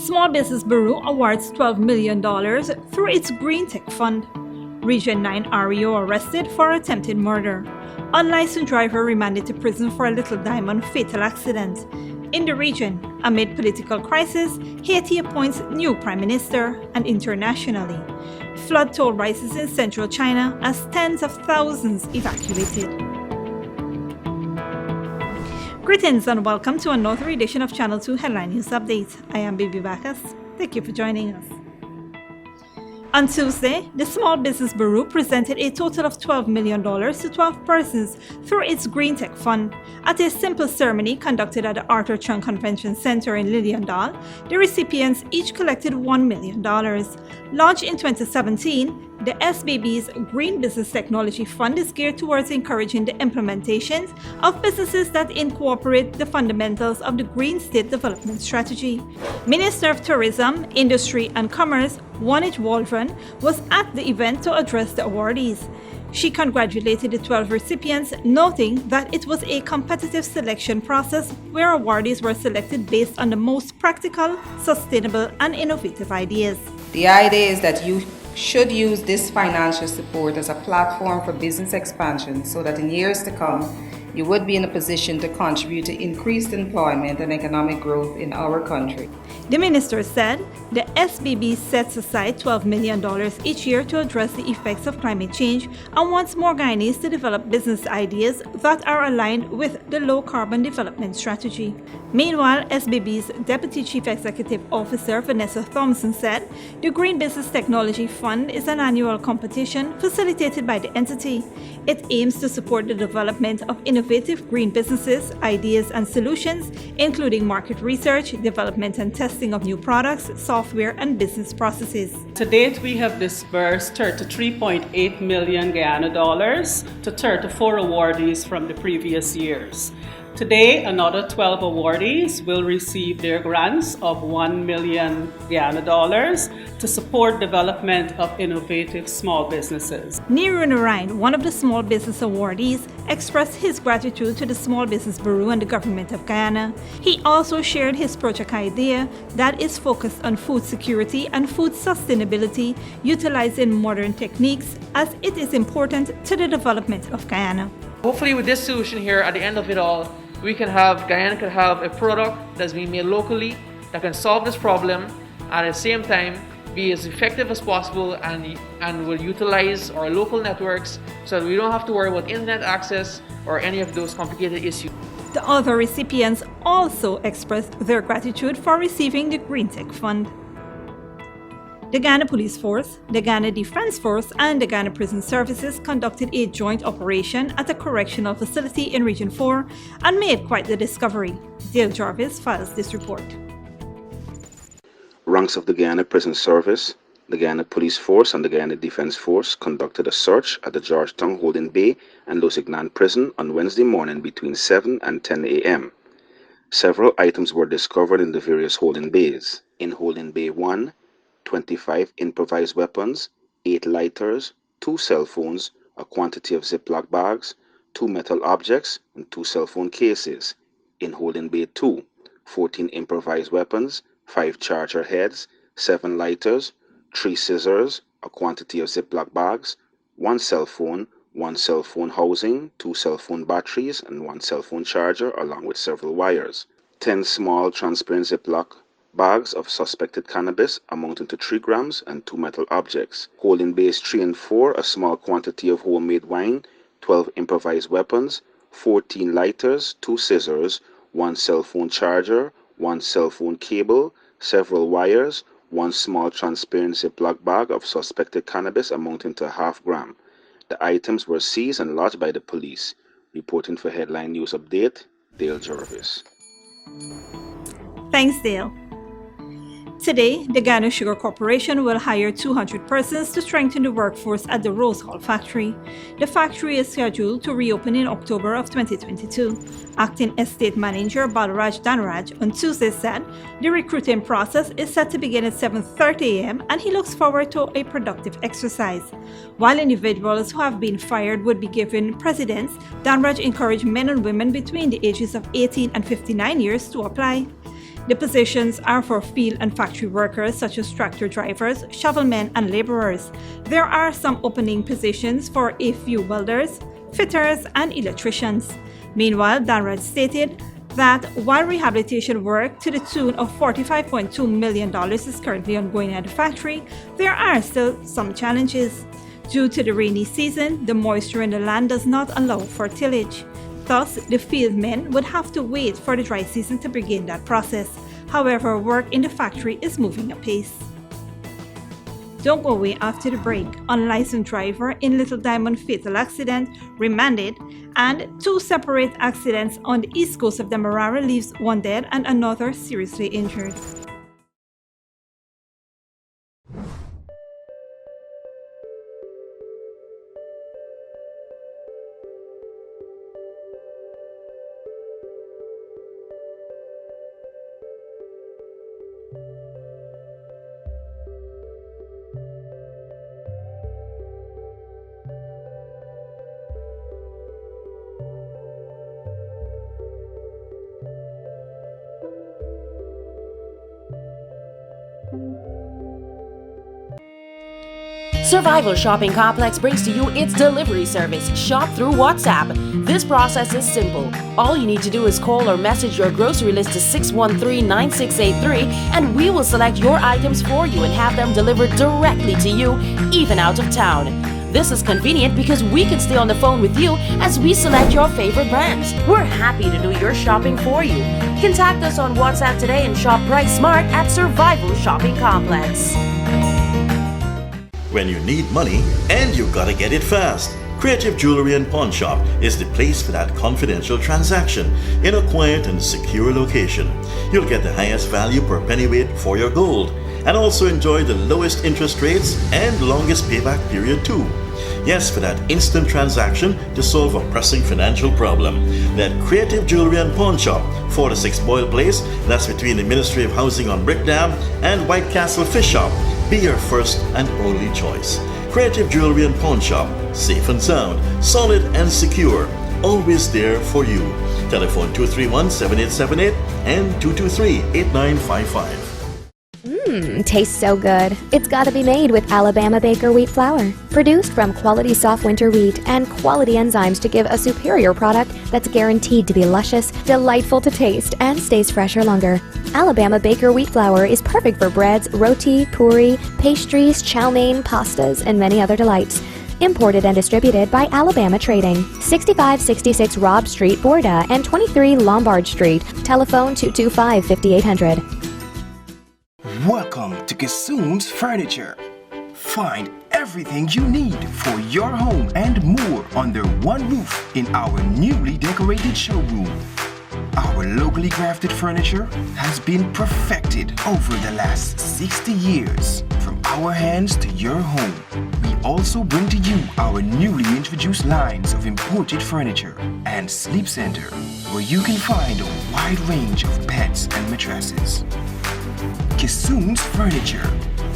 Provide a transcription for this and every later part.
Small Business Bureau awards $12 million through its Green Tech Fund. Region 9 REO arrested for attempted murder. Unlicensed driver remanded to prison for a Little Diamond fatal accident. In the region, amid political crisis, Haiti appoints new prime minister, and internationally, flood toll rises in central China as tens of thousands evacuated. Greetings and welcome to another edition of Channel 2 Headline News Update. I am Bibi Bacchus. Thank you for joining us. On Tuesday, the Small Business Bureau presented a total of $12 million to 12 persons through its Green Tech Fund. At a simple ceremony conducted at the Arthur Chung Convention Center in Liliandal, the recipients each collected $1 million. Launched in 2017, the SBB's Green Business Technology Fund is geared towards encouraging the implementation of businesses that incorporate the fundamentals of the Green State Development Strategy. Minister of Tourism, Industry and Commerce, Wanich Waldron, was at the event to address the awardees. She congratulated the 12 recipients, noting that it was a competitive selection process where awardees were selected based on the most practical, sustainable, and innovative ideas. The idea is that you should use this financial support as a platform for business expansion so that in years to come, you would be in a position to contribute to increased employment and economic growth in our country. The minister said the SBB sets aside $12 million each year to address the effects of climate change and wants more Guyanese to develop business ideas that are aligned with the low-carbon development strategy. Meanwhile, SBB's Deputy Chief Executive Officer Vanessa Thompson said the Green Business Technology Fund is an annual competition facilitated by the entity. It aims to support the development of innovative green businesses, ideas and solutions, including market research, development and testing of new products, software and business processes. To date, we have disbursed $33.8 million Guyana dollars to 34 awardees from the previous years. Today, another 12 awardees will receive their grants of $1 million Guyana dollars to support development of innovative small businesses. Neeru Narain, one of the small business awardees, expressed his gratitude to the Small Business Bureau and the government of Guyana. He also shared his project idea that is focused on food security and food sustainability, utilizing modern techniques as it is important to the development of Guyana. Hopefully with this solution here, at the end of it all, Guyana could have a product that's being made locally that can solve this problem and at the same time be as effective as possible and will utilize our local networks so that we don't have to worry about internet access or any of those complicated issues. The other recipients also expressed their gratitude for receiving the Green Tech Fund. The Ghana Police Force, the Ghana Defense Force, and the Ghana Prison Services conducted a joint operation at a correctional facility in Region 4 and made quite the discovery. Dale Jarvis files this report. Ranks of the Ghana Prison Service, the Ghana Police Force, and the Ghana Defense Force conducted a search at the Georgetown Holding Bay and Lusignan Prison on Wednesday morning between 7 and 10 a.m. Several items were discovered in the various holding bays. In Holding Bay 1, 25 improvised weapons, 8 lighters, 2 cell phones, a quantity of Ziploc bags, 2 metal objects, and 2 cell phone cases. In Holding Bay 2, 14 improvised weapons, 5 charger heads, 7 lighters, 3 scissors, a quantity of Ziploc bags, 1 cell phone housing, 2 cell phone batteries, and 1 cell phone charger, along with several wires. 10 small transparent Ziploc bags of suspected cannabis amounting to 3 grams and 2 metal objects. Holding bays 3 and 4, a small quantity of homemade wine, 12 improvised weapons, 14 lighters, 2 scissors, 1 cell phone charger, 1 cell phone cable, several wires, 1 small transparent Ziploc bag of suspected cannabis amounting to ½ gram. The items were seized and lodged by the police. Reporting for Headline News Update, Dale Jarvis. Thanks, Dale. Today, the Ghana Sugar Corporation will hire 200 persons to strengthen the workforce at the Rose Hall factory. The factory is scheduled to reopen in October of 2022. Acting Estate Manager Balaraj Dhanraj on Tuesday said the recruiting process is set to begin at 7:30 a.m. and he looks forward to a productive exercise. While individuals who have been fired would be given precedence, Dhanraj encouraged men and women between the ages of 18 and 59 years to apply. The positions are for field and factory workers such as tractor drivers, shovelmen, and laborers. There are some opening positions for a few welders, fitters, and electricians. Meanwhile, Danrad stated that while rehabilitation work to the tune of $45.2 million is currently ongoing at the factory, there are still some challenges. Due to the rainy season, the moisture in the land does not allow for tillage. Thus, the fieldmen would have to wait for the dry season to begin that process. However, work in the factory is moving apace. Don't go away after the break. Unlicensed driver in Little Diamond fatal accident remanded, and 2 separate accidents on the east coast of Demerara leaves 1 dead and another seriously injured. Survival Shopping Complex brings to you its delivery service, Shop through WhatsApp. This process is simple. All you need to do is call or message your grocery list to 613-9683 and we will select your items for you and have them delivered directly to you, even out of town. This is convenient because we can stay on the phone with you as we select your favorite brands. We're happy to do your shopping for you. Contact us on WhatsApp today and shop price smart at Survival Shopping Complex. When you need money and you gotta get it fast, Creative Jewelry and Pawn Shop is the place for that confidential transaction in a quiet and secure location. You'll get the highest value per pennyweight for your gold and also enjoy the lowest interest rates and longest payback period too. Yes, for that instant transaction to solve a pressing financial problem. That Creative Jewelry and Pawn Shop, 46 Boyle Place, that's between the Ministry of Housing on Brick Dam and White Castle Fish Shop. Be your first and only choice. Creative Jewelry and Pawn Shop, safe and sound, solid and secure, always there for you. Telephone 231-7878 and 223-8955. Tastes so good. It's got to be made with Alabama Baker wheat flour. Produced from quality soft winter wheat and quality enzymes to give a superior product that's guaranteed to be luscious, delightful to taste, and stays fresher longer. Alabama Baker wheat flour is perfect for breads, roti, puri, pastries, chow mein, pastas, and many other delights. Imported and distributed by Alabama Trading. 6566 Robb Street, Borda, and 23 Lombard Street. Telephone 225-5800. Welcome to Kissoon's Furniture. Find everything you need for your home and more under one roof in our newly decorated showroom. Our locally crafted furniture has been perfected over the last 60 years. From our hands to your home, we also bring to you our newly introduced lines of imported furniture and sleep center, where you can find a wide range of beds and mattresses. Kissoon's Furniture,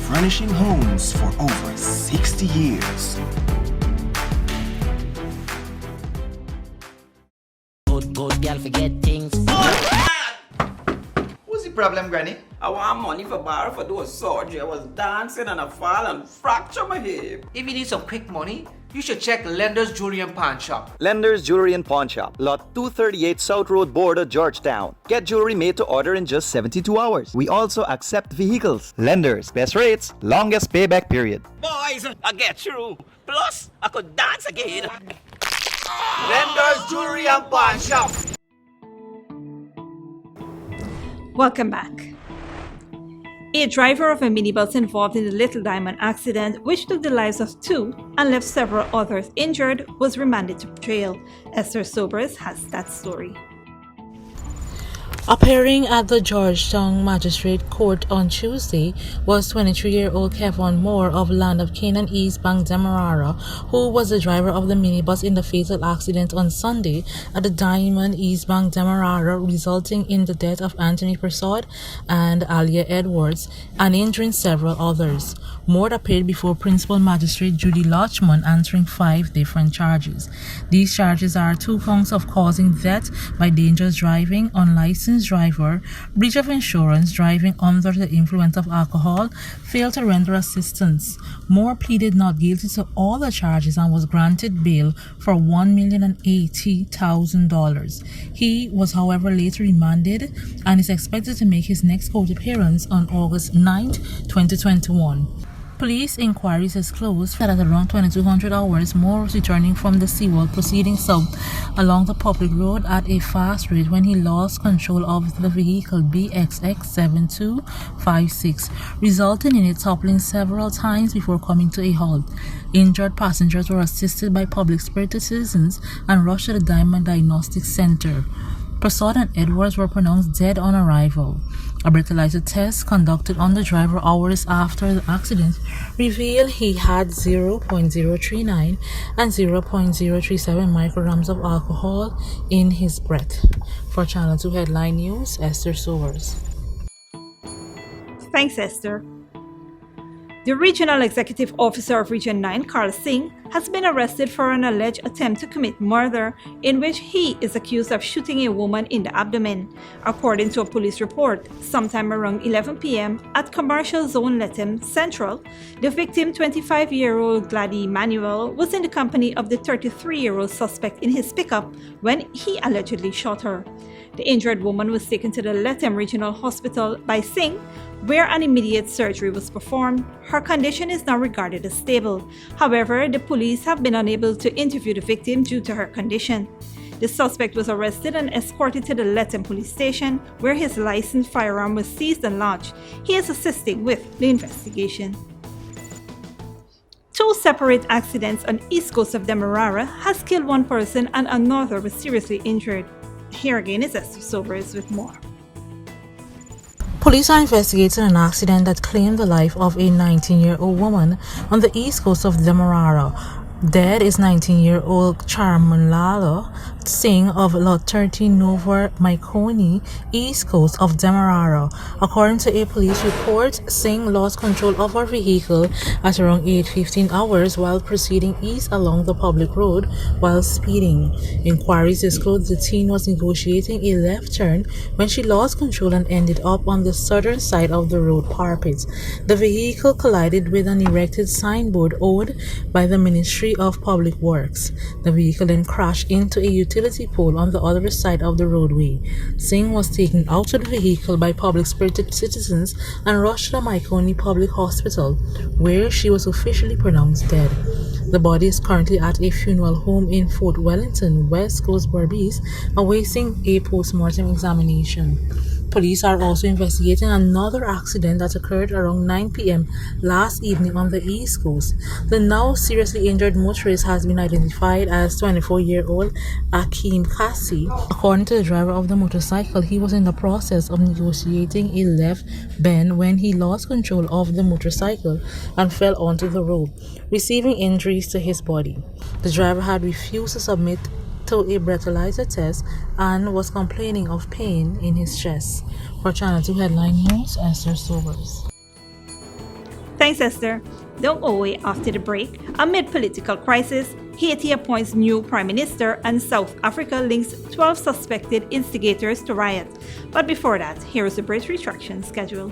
furnishing homes for over 60 years. Good girl forget things. What's the problem, Granny? I want money for borrow for doing surgery. I was dancing and I fall and fracture my hip. If you need some quick money, you should check Lender's Jewelry and Pawn Shop. Lender's Jewelry and Pawn Shop, Lot 238 South Road, Border, Georgetown. Get jewelry made to order in just 72 hours. We also accept vehicles. Lender's, best rates, longest payback period. Boys, I get through. Plus, I could dance again. Lender's Jewelry and Pawn Shop. Welcome back. A driver of a minibus involved in the Little Diamond accident, which took the lives of 2 and left several others injured, was remanded to jail. Esther Sobers has that story. Appearing at the Georgetown Magistrate Court on Tuesday was 23-year-old Kevon Moore of Land of Canaan East Bank Demerara, who was the driver of the minibus in the fatal accident on Sunday at the Diamond East Bank Demerara, resulting in the death of Anthony Persaud and Alia Edwards and injuring several others. Moore appeared before Principal Magistrate Judy Lochman, answering 5 different charges. These charges are 2 counts of causing death by dangerous driving, unlicensed licensed driver, breach of insurance, driving under the influence of alcohol, failed to render assistance. Moore pleaded not guilty to all the charges and was granted bail for $1,080,000. He was, however, later remanded and is expected to make his next court appearance on August 9, 2021. Police inquiries disclosed that at around 2200 hours, Moore was returning from the SeaWorld proceeding south along the public road at a fast rate when he lost control of the vehicle BXX7256, resulting in it toppling several times before coming to a halt. Injured passengers were assisted by public-spirited citizens and rushed to the Diamond Diagnostic Center. Prasad and Edwards were pronounced dead on arrival. A breathalyzer test conducted on the driver hours after the accident revealed he had 0.039 and 0.037 micrograms of alcohol in his breath. For Channel 2 Headline News, Esther Sowers. Thanks, Esther. The Regional Executive Officer of Region 9, Carl Singh, has been arrested for an alleged attempt to commit murder in which he is accused of shooting a woman in the abdomen. According to a police report, sometime around 11 p.m. at Commercial Zone Lethem Central, the victim, 25-year-old Gladys Manuel, was in the company of the 33-year-old suspect in his pickup when he allegedly shot her. The injured woman was taken to the Lethem Regional Hospital by Singh, where an immediate surgery was performed. Her condition is now regarded as stable. However, the police have been unable to interview the victim due to her condition. The suspect was arrested and escorted to the Lethem police station, where his licensed firearm was seized and lodged. He is assisting with the investigation. Two separate accidents on east coast of Demerara has killed one person and another was seriously injured. Here again is Esther Sobers with more. Police are investigating an accident that claimed the life of a 19-year-old woman on the east coast of Demerara. Dead is 19-year-old Charmanlala Singh of Lot 13 Nova Maikoni, east coast of Demerara. According to a police report, Singh lost control of her vehicle at around 8:15 hours while proceeding east along the public road while speeding. Inquiries disclosed the teen was negotiating a left turn when she lost control and ended up on the southern side of the road parapet. The vehicle collided with an erected signboard owned by the Ministry of Public Works. The vehicle then crashed into a utility pole on the other side of the roadway. Singh was taken out of the vehicle by public-spirited citizens and rushed to the Maikoni Public Hospital, where she was officially pronounced dead. The body is currently at a funeral home in Fort Wellington, West Coast, Berbice, awaiting a post-mortem examination. Police are also investigating another accident that occurred around 9 p.m. last evening on the East Coast. The now seriously injured motorist has been identified as 24-year-old Akeem Kassi. According to the driver of the motorcycle, he was in the process of negotiating a left bend when he lost control of the motorcycle and fell onto the road, receiving injuries to his body. The driver had refused to submit to a breathalyzer test and was complaining of pain in his chest. For Channel 2 Headline News, Esther Sobers. Thanks, Esther. Don't go away after the break. Amid political crisis, Haiti appoints new prime minister and South Africa links 12 suspected instigators to riot. But before that, here is the brief retraction schedule.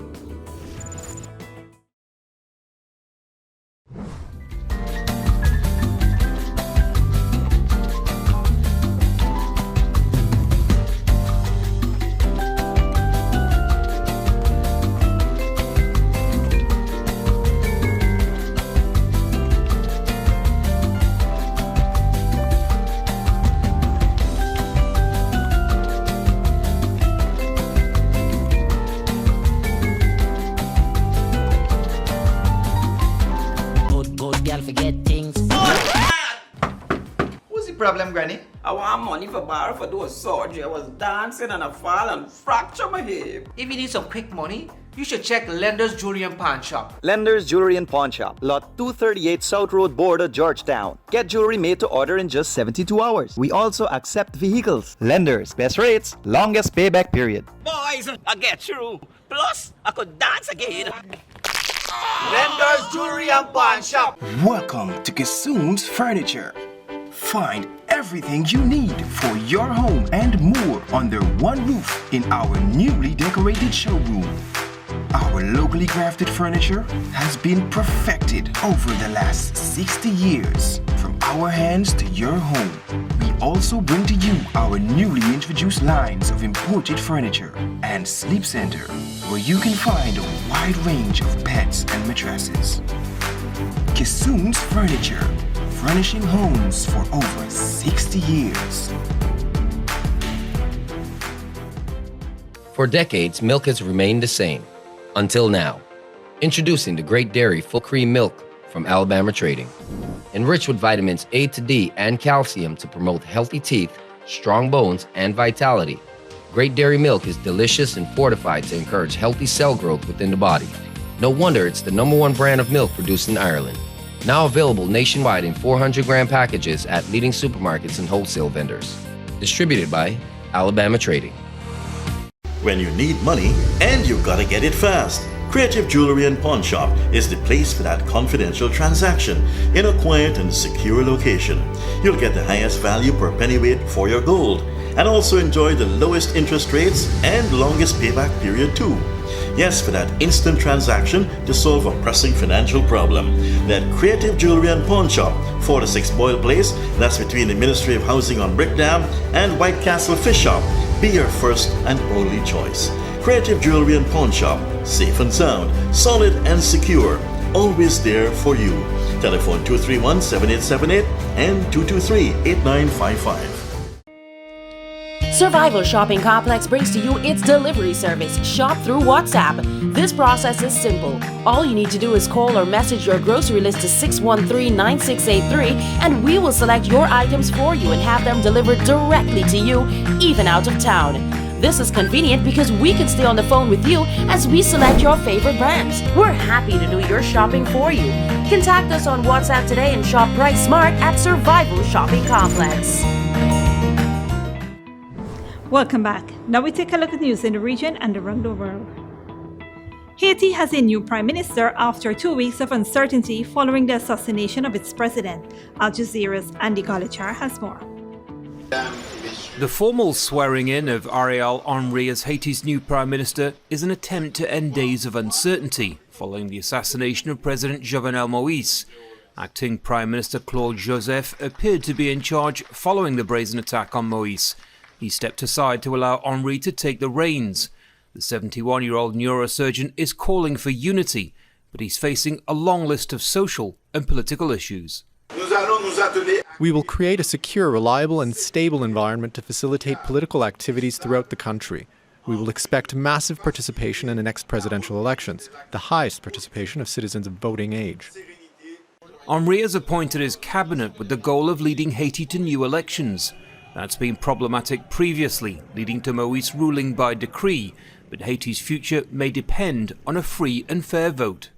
Problem, Granny? I want money for borrow for those surgery. I was dancing and I fall and fracture my hip. If you need some quick money, you should check Lender's Jewelry and Pawn Shop. Lender's Jewelry and Pawn Shop, Lot 238 South Road Border, Georgetown. Get jewelry made to order in just 72 hours. We also accept vehicles. Lenders, best rates, longest payback period. Boys, I get through. Plus, I could dance again. Lender's Jewelry and Pawn Shop. Welcome to Kissoon's Furniture. Find everything you need for your home and more under one roof in our newly decorated showroom. Our locally crafted furniture has been perfected over the last 60 years. From our hands to your home, we also bring to you our newly introduced lines of imported furniture and sleep center, where you can find a wide range of beds and mattresses. Kissoon's Furniture, furnishing homes for over 60 years. For decades, milk has remained the same. Until now. Introducing the Great Dairy Full Cream Milk from Alabama Trading. Enriched with vitamins A to D and calcium to promote healthy teeth, strong bones, and vitality. Great Dairy Milk is delicious and fortified to encourage healthy cell growth within the body. No wonder it's the #1 brand of milk produced in Ireland. Now available nationwide in 400-gram packages at leading supermarkets and wholesale vendors. Distributed by Alabama Trading. When you need money and you gotta get it fast, Creative Jewelry and Pawn Shop is the place for that confidential transaction in a quiet and secure location. You'll get the highest value per pennyweight for your gold and also enjoy the lowest interest rates and longest payback period too. Yes, for that instant transaction to solve a pressing financial problem. That Creative Jewelry and Pawn Shop, 46 Boyle Place, that's between the Ministry of Housing on Brick Dam and White Castle Fish Shop. Be your first and only choice. Creative Jewelry and Pawn Shop, safe and sound, solid and secure, always there for you. Telephone 231-7878 and 223-8955. Survival Shopping Complex brings to you its delivery service, Shop Through WhatsApp. This process is simple. All you need to do is call or message your grocery list to 613-9683 and we will select your items for you and have them delivered directly to you, even out of town. This is convenient because we can stay on the phone with you as we select your favorite brands. We're happy to do your shopping for you. Contact us on WhatsApp today and shop price smart at Survival Shopping Complex. Welcome back. Now we take a look at news in the region and around the world. Haiti has a new prime minister after 2 weeks of uncertainty following the assassination of its president. Al Jazeera's Andy Golichar has more. The formal swearing-in of Ariel Henry as Haiti's new prime minister is an attempt to end days of uncertainty following the assassination of President Jovenel Moïse. Acting Prime Minister Claude Joseph appeared to be in charge following the brazen attack on Moïse. He stepped aside to allow Henry to take the reins. The 71-year-old neurosurgeon is calling for unity, but he's facing a long list of social and political issues. We will create a secure, reliable and stable environment to facilitate political activities throughout the country. We will expect massive participation in the next presidential elections, the highest participation of citizens of voting age. Henry has appointed his cabinet with the goal of leading Haiti to new elections. That's been problematic previously, leading to Moïse ruling by decree, but Haiti's future may depend on a free and fair vote.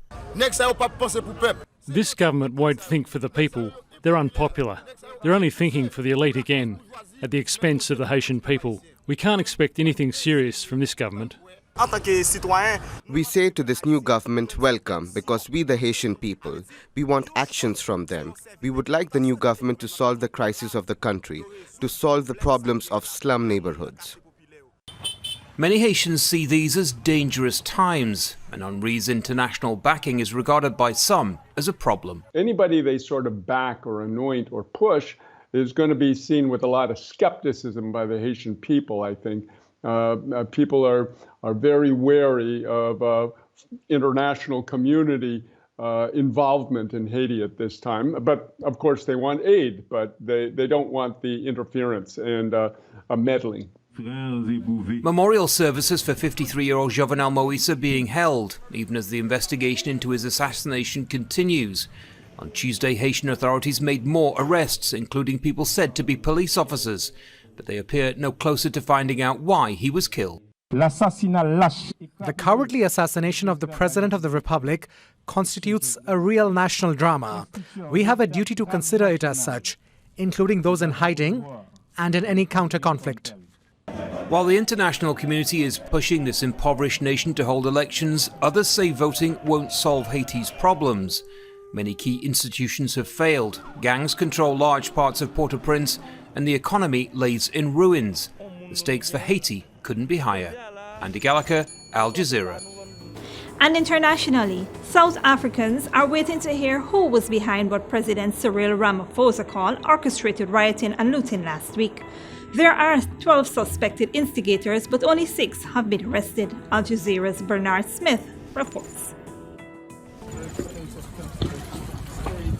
This government won't think for the people. They're unpopular. They're only thinking for the elite again, at the expense of the Haitian people. We can't expect anything serious from this government. We say to this new government, welcome, because we the Haitian people, we want actions from them. We would like the new government to solve the crisis of the country, to solve the problems of slum neighborhoods. Many Haitians see these as dangerous times, and Henry's international backing is regarded by some as a problem. Anybody they sort of back or anoint or push is going to be seen with a lot of skepticism by the Haitian people, I think. People are very wary of international community involvement in Haiti at this time. But of course they want aid, but they don't want the interference and meddling. Memorial services for 53-year-old Jovenel Moïse are being held, even as the investigation into his assassination continues. On Tuesday, Haitian authorities made more arrests, including people said to be police officers, but they appear no closer to finding out why he was killed. The cowardly assassination of the President of the Republic constitutes a real national drama. We have a duty to consider it as such, including those in hiding and in any counter-conflict. While the international community is pushing this impoverished nation to hold elections, others say voting won't solve Haiti's problems. Many key institutions have failed, gangs control large parts of Port-au-Prince, and the economy lays in ruins. The stakes for Haiti couldn't be higher. Andy Gallagher, Al Jazeera. And internationally, South Africans are waiting to hear who was behind what President Cyril Ramaphosa called orchestrated rioting and looting last week. There are 12 suspected instigators, but only 6 have been arrested. Al Jazeera's Bernard Smith reports.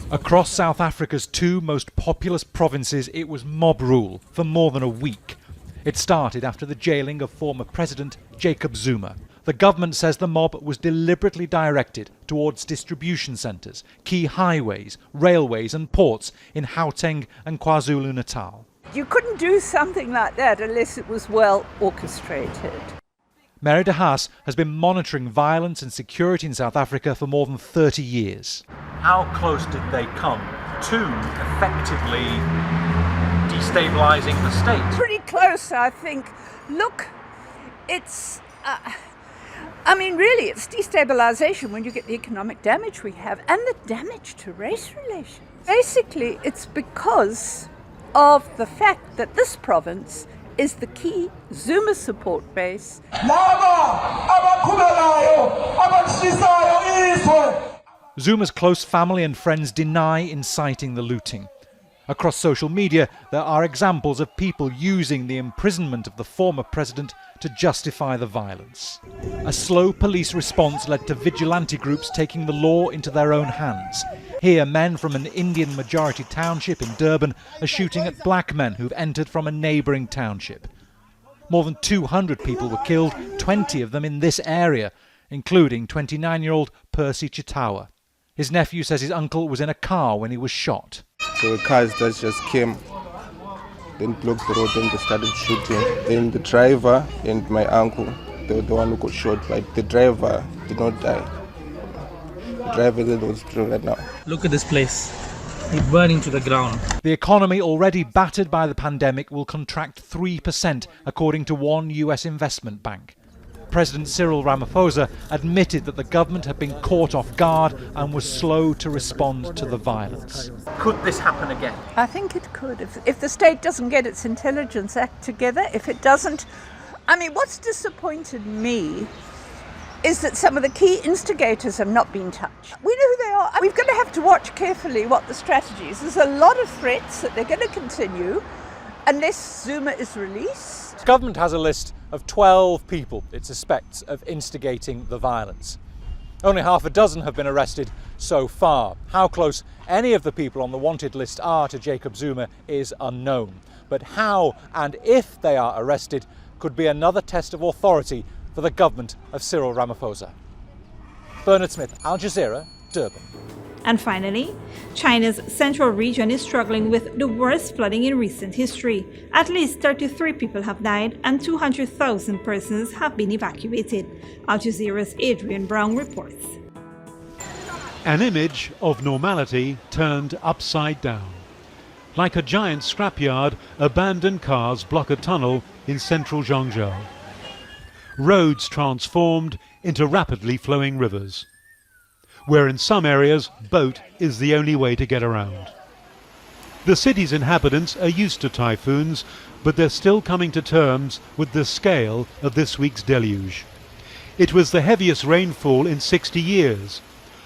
Across South Africa's 2 most populous provinces, it was mob rule for more than a week. It started after the jailing of former President Jacob Zuma. The government says the mob was deliberately directed towards distribution centres, key highways, railways and ports in Gauteng and KwaZulu-Natal. You couldn't do something like that unless it was well orchestrated. Mary de Haas has been monitoring violence and security in South Africa for more than 30 years. How close did they come to effectively destabilising the state? Pretty close, I think. Look, it's... really, it's destabilisation when you get the economic damage we have and the damage to race relations. Basically, it's because of the fact that this province is the key Zuma support base. Zuma's close family and friends deny inciting the looting. Across social media, there are examples of people using the imprisonment of the former president to justify the violence. A slow police response led to vigilante groups taking the law into their own hands. Here, men from an Indian-majority township in Durban are shooting at black men who've entered from a neighbouring township. More than 200 people were killed, 20 of them in this area, including 29-year-old Percy Chitawa. His nephew says his uncle was in a car when he was shot. There were cars that just came, then blocked the road, then they started shooting. Then the driver and my uncle, they were the one who got shot, but the driver did not die. The driver that was killed right now. Look at this place. It's burning to the ground. The economy, already battered by the pandemic, will contract 3%, according to one US investment bank. President Cyril Ramaphosa admitted that the government had been caught off guard and was slow to respond to the violence. Could this happen again? I think it could. If the state doesn't get its intelligence act together, if it doesn't... what's disappointed me is that some of the key instigators have not been touched. We know who they are. We're going to have to watch carefully what the strategy is. There's a lot of threats that they're going to continue unless Zuma is released. The government has a list of 12 people it suspects of instigating the violence. Only half a dozen have been arrested so far. How close any of the people on the wanted list are to Jacob Zuma is unknown. But how and if they are arrested could be another test of authority for the government of Cyril Ramaphosa. Bernard Smith, Al Jazeera, Durban. And finally, China's central region is struggling with the worst flooding in recent history. At least 33 people have died and 200,000 persons have been evacuated. Al Jazeera's Adrian Brown reports. An image of normality turned upside down. Like a giant scrapyard, abandoned cars block a tunnel in central Zhangzhou. Roads transformed into rapidly flowing rivers, where in some areas, boat is the only way to get around. The city's inhabitants are used to typhoons, but they're still coming to terms with the scale of this week's deluge. It was the heaviest rainfall in 60 years.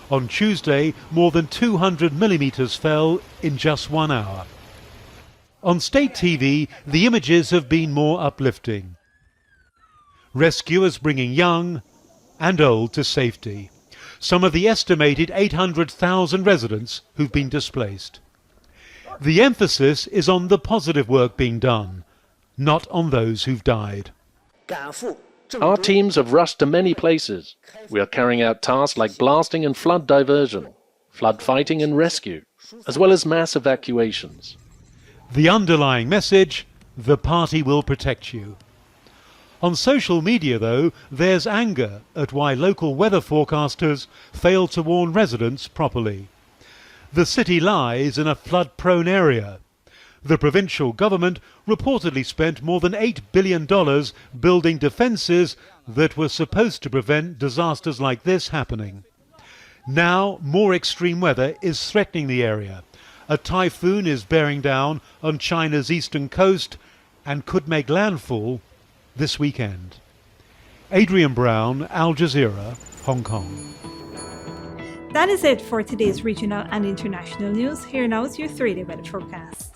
On Tuesday, more than 200 millimeters fell in just 1 hour. On state TV, the images have been more uplifting. Rescuers bringing young and old to safety. Some of the estimated 800,000 residents who've been displaced. The emphasis is on the positive work being done, not on those who've died. Our teams have rushed to many places. We are carrying out tasks like blasting and flood diversion, flood fighting and rescue, as well as mass evacuations. The underlying message, the party will protect you. On social media, though, there's anger at why local weather forecasters fail to warn residents properly. The city lies in a flood-prone area. The provincial government reportedly spent more than $8 billion building defences that were supposed to prevent disasters like this happening. Now, more extreme weather is threatening the area. A typhoon is bearing down on China's eastern coast and could make landfall this weekend. Adrian Brown, Al Jazeera, Hong Kong. That is it for today's regional and international news. Here now is your 3-day weather forecast.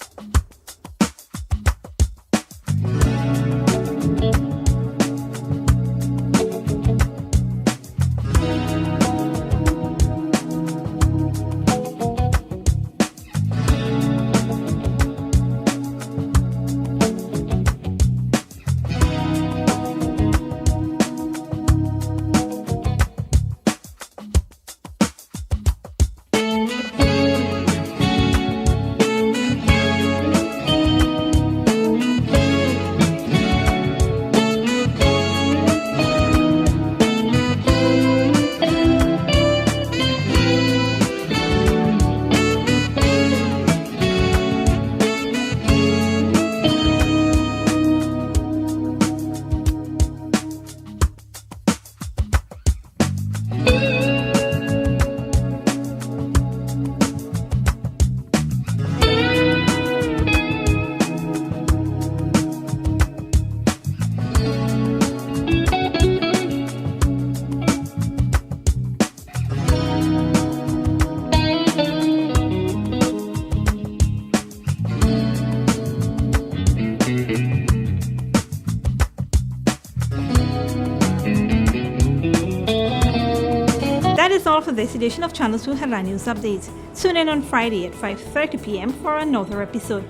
That is all for this edition of Channel 2 Headline News Updates. Tune in on Friday at 5:30 p.m. for another episode.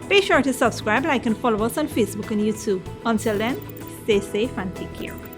Be sure to subscribe, like, and follow us on Facebook and YouTube. Until then, stay safe and take care.